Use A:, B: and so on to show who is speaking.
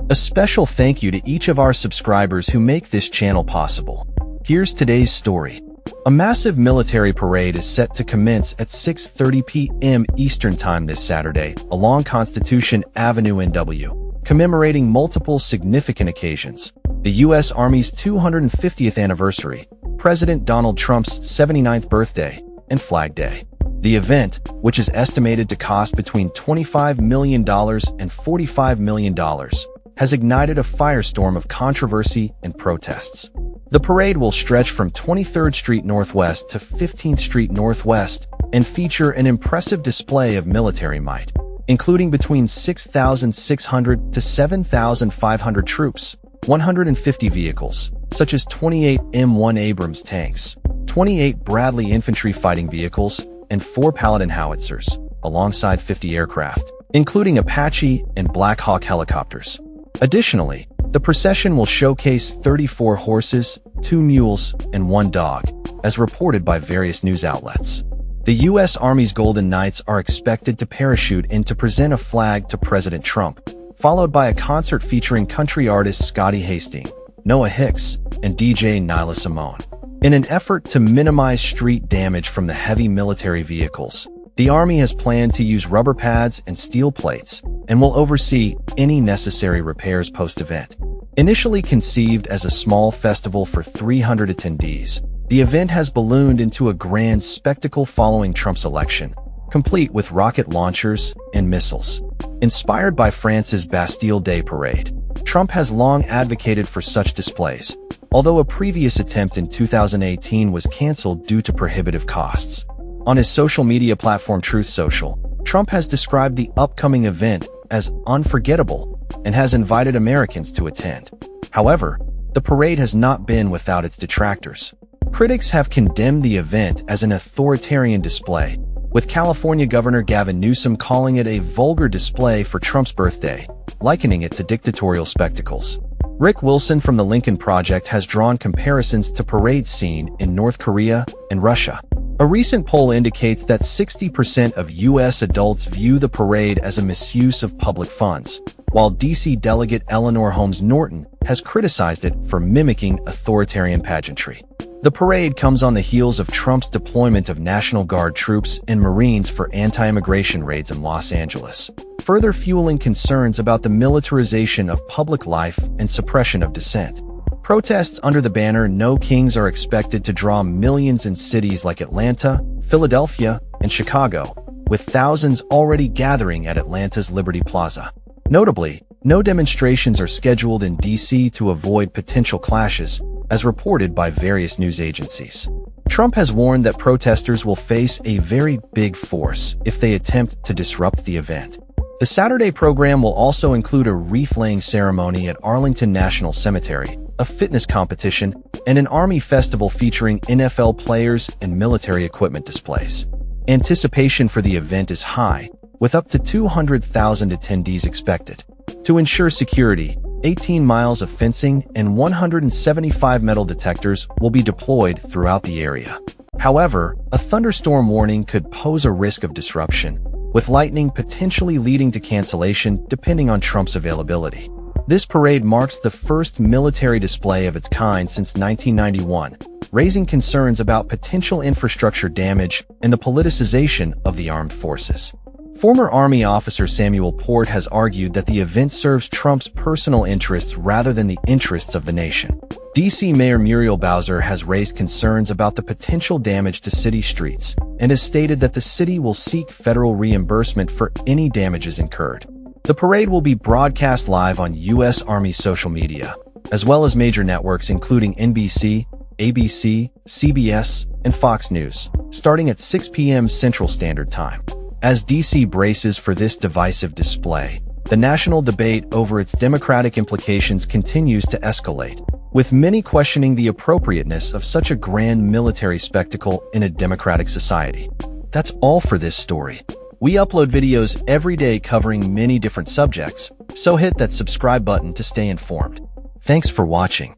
A: A special thank you to each of our subscribers who make this channel possible. Here's today's story. A massive military parade is set to commence at 6:30 p.m. Eastern Time this Saturday along Constitution Avenue NW, commemorating multiple significant occasions: the U.S. Army's 250th anniversary, President Donald Trump's 79th birthday, and Flag Day. The event, which is estimated to cost between $25 million and $45 million, has ignited a firestorm of controversy and protests. The parade will stretch from 23rd Street Northwest to 15th Street Northwest and feature an impressive display of military might, including between 6,600 to 7,500 troops, 150 vehicles, such as 28 M1 Abrams tanks, 28 Bradley infantry fighting vehicles, and 4 Paladin howitzers, alongside 50 aircraft, including Apache and Black Hawk helicopters. Additionally, the procession will showcase 34 horses, 2 mules, and 1 dog, as reported by various news outlets. The U.S. Army's Golden Knights are expected to parachute in to present a flag to President Trump, followed by a concert featuring country artists Scotty Hastings, Noah Hicks, and DJ Nyla Simone. In an effort to minimize street damage from the heavy military vehicles, the Army has planned to use rubber pads and steel plates and will oversee any necessary repairs post-event. Initially conceived as a small festival for 300 attendees, the event has ballooned into a grand spectacle following Trump's election, complete with rocket launchers and missiles. Inspired by France's Bastille Day parade, Trump has long advocated for such displays, although a previous attempt in 2018 was canceled due to prohibitive costs. On his social media platform Truth Social, Trump has described the upcoming event as unforgettable and has invited Americans to attend. However, the parade has not been without its detractors. Critics have condemned the event as an authoritarian display, with California Governor Gavin Newsom calling it a vulgar display for Trump's birthday, likening it to dictatorial spectacles. Rick Wilson from the Lincoln Project has drawn comparisons to parades seen in North Korea and Russia. A recent poll indicates that 60% of U.S. adults view the parade as a misuse of public funds, while D.C. Delegate Eleanor Holmes Norton has criticized it for mimicking authoritarian pageantry. The parade comes on the heels of Trump's deployment of National Guard troops and Marines for anti-immigration raids in Los Angeles, further fueling concerns about the militarization of public life and suppression of dissent. Protests under the banner No Kings are expected to draw millions in cities like Atlanta, Philadelphia, and Chicago, with thousands already gathering at Atlanta's Liberty Plaza. Notably, no demonstrations are scheduled in D.C. to avoid potential clashes, as reported by various news agencies. Trump has warned that protesters will face a very big force if they attempt to disrupt the event. The Saturday program will also include a wreath-laying ceremony at Arlington National Cemetery, a fitness competition, and an Army festival featuring NFL players and military equipment displays. Anticipation for the event is high, with up to 200,000 attendees expected. To ensure security, 18 miles of fencing and 175 metal detectors will be deployed throughout the area. However, a thunderstorm warning could pose a risk of disruption, with lightning potentially leading to cancellation depending on Trump's availability. This parade marks the first military display of its kind since 1991, raising concerns about potential infrastructure damage and the politicization of the armed forces. Former Army officer Samuel Port has argued that the event serves Trump's personal interests rather than the interests of the nation. D.C. Mayor Muriel Bowser has raised concerns about the potential damage to city streets and has stated that the city will seek federal reimbursement for any damages incurred. The parade will be broadcast live on U.S. Army social media, as well as major networks including NBC, ABC, CBS, and Fox News, starting at 6 p.m. Central Standard Time. As D.C. braces for this divisive display, the national debate over its democratic implications continues to escalate, with many questioning the appropriateness of such a grand military spectacle in a democratic society. That's all for this story. We upload videos every day covering many different subjects, so hit that subscribe button to stay informed. Thanks for watching.